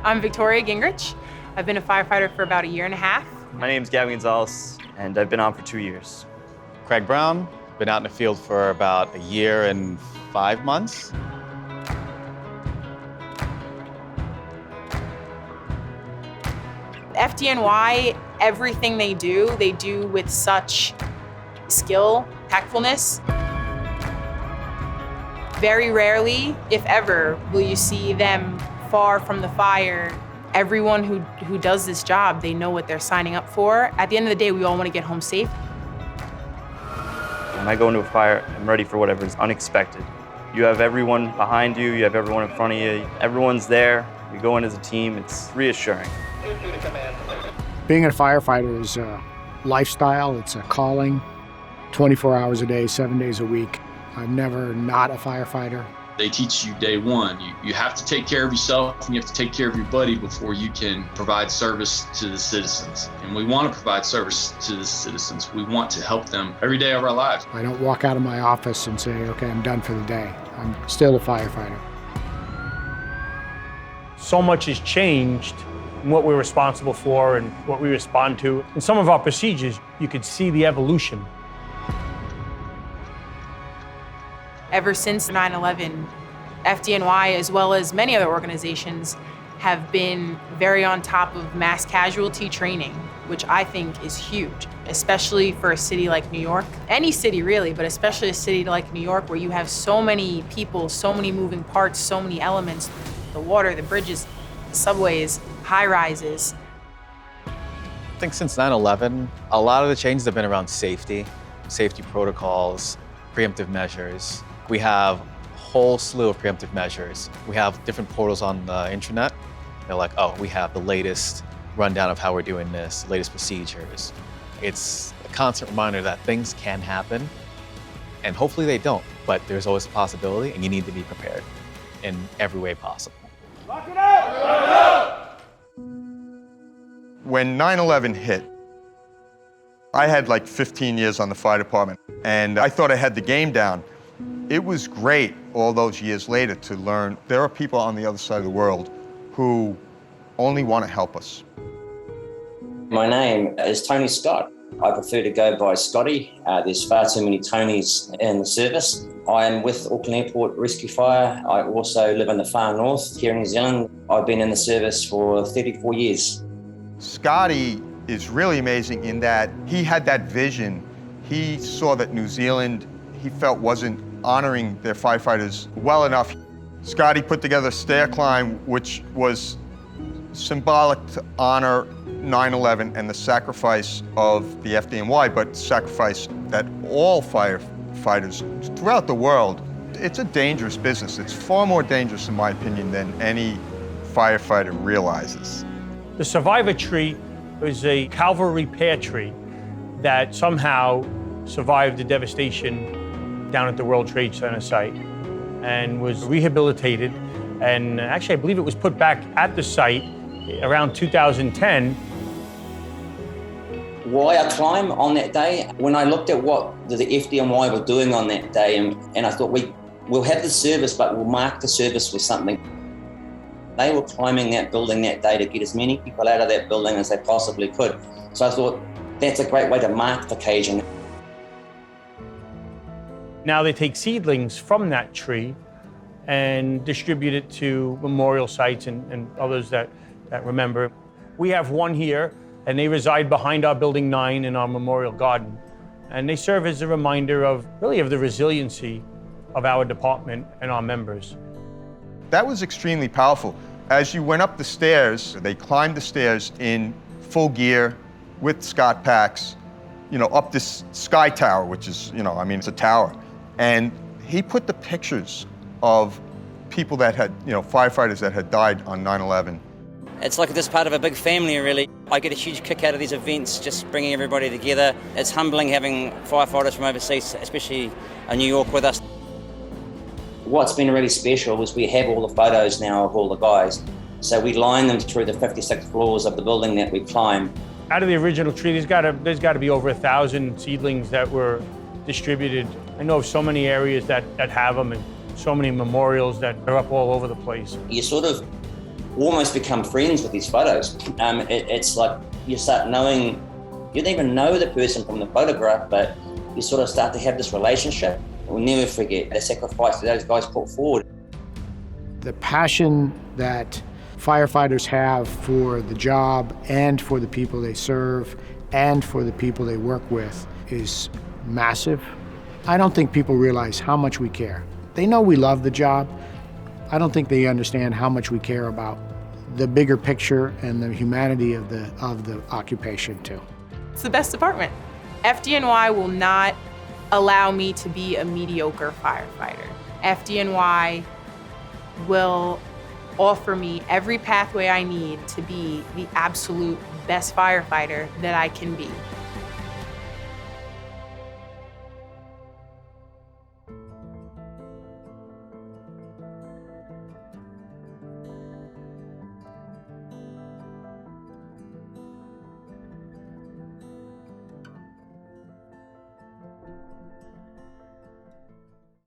I'm Victoria Gingrich. I've been a firefighter for about 1.5 years. My name's Gavin Gonzalez, and I've been on for 2 years. Craig Brown, been out in the field for about 1 year and 5 months. FDNY, everything they do with such skill, tactfulness. Very rarely, if ever, will you see them far from the fire. Everyone who does this job, they know what they're signing up for. At the end of the day, we all want to get home safe. When I go into a fire, I'm ready for whatever is unexpected. You have everyone behind you, you have everyone in front of you, everyone's there. We go in as a team, it's reassuring. Being a firefighter is a lifestyle, it's a calling, 24 hours a day, 7 days a week. I'm never not a firefighter. They teach you day one, you have to take care of yourself and you have to take care of your buddy before you can provide service to the citizens. And we want to provide service to the citizens. We want to help them every day of our lives. I don't walk out of my office and say, okay, I'm done for the day. I'm still a firefighter. So much has changed in what we're responsible for and what we respond to. In some of our procedures, you could see the evolution. Ever since 9/11, FDNY, as well as many other organizations, have been very on top of mass casualty training, which I think is huge, especially for a city like New York. Any city really, but especially a city like New York where you have so many people, so many moving parts, so many elements, the water, the bridges, the subways, high rises. I think since 9/11, a lot of the changes have been around safety protocols, preemptive measures. We have a whole slew of preemptive measures. We have different portals on the intranet. They're like, oh, we have the latest rundown of how we're doing this, latest procedures. It's a constant reminder that things can happen, and hopefully they don't, but there's always a possibility, and you need to be prepared in every way possible. Lock it up! Lock it up! When 9/11 hit, I had like 15 years on the fire department, and I thought I had the game down. It was great all those years later to learn there are people on the other side of the world who only want to help us. My name is Tony Scott. I prefer to go by Scotty. There's far too many Tonys in the service. I am with Auckland Airport Rescue Fire. I also live in the far north here in New Zealand. I've been in the service for 34 years. Scotty is really amazing in that he had that vision. He saw that New Zealand, he felt, wasn't honoring their firefighters well enough. Scotty put together a stair climb, which was symbolic to honor 9/11 and the sacrifice of the FDNY, but sacrifice that all firefighters throughout the world. It's a dangerous business. It's far more dangerous, in my opinion, than any firefighter realizes. The survivor tree was a cavalry pear tree that somehow survived the devastation down at the World Trade Center site and was rehabilitated. And actually, I believe it was put back at the site around 2010. Why I climb on that day? When I looked at what the FDNY were doing on that day, and I thought, we'll have the service, but we'll mark the service with something. They were climbing that building that day to get as many people out of that building as they possibly could. So I thought, that's a great way to mark the occasion. Now they take seedlings from that tree and distribute it to memorial sites and others that remember. We have one here, and they reside behind our Building 9 in our memorial garden. And they serve as a reminder of the resiliency of our department and our members. That was extremely powerful. As you went up the stairs, they climbed the stairs in full gear with Scott packs, up this sky tower, which is, it's a tower. And he put the pictures of people that had, firefighters that had died on 9/11. It's like this part of a big family, really. I get a huge kick out of these events, just bringing everybody together. It's humbling having firefighters from overseas, especially in New York, with us. What's been really special is we have all the photos now of all the guys. So we line them through the 56 floors of the building that we climb. Out of the original tree, there's got to be over 1,000 seedlings that were distributed. I know of so many areas that have them, and so many memorials that are up all over the place. You sort of almost become friends with these photos. It's like you start knowing, you don't even know the person from the photograph, but you sort of start to have this relationship. We'll never forget the sacrifice that those guys put forward. The passion that firefighters have for the job and for the people they serve and for the people they work with is massive. I don't think people realize how much we care. They know we love the job. I don't think they understand how much we care about the bigger picture and the humanity of the occupation too. It's the best department. FDNY will not allow me to be a mediocre firefighter. FDNY will offer me every pathway I need to be the absolute best firefighter that I can be.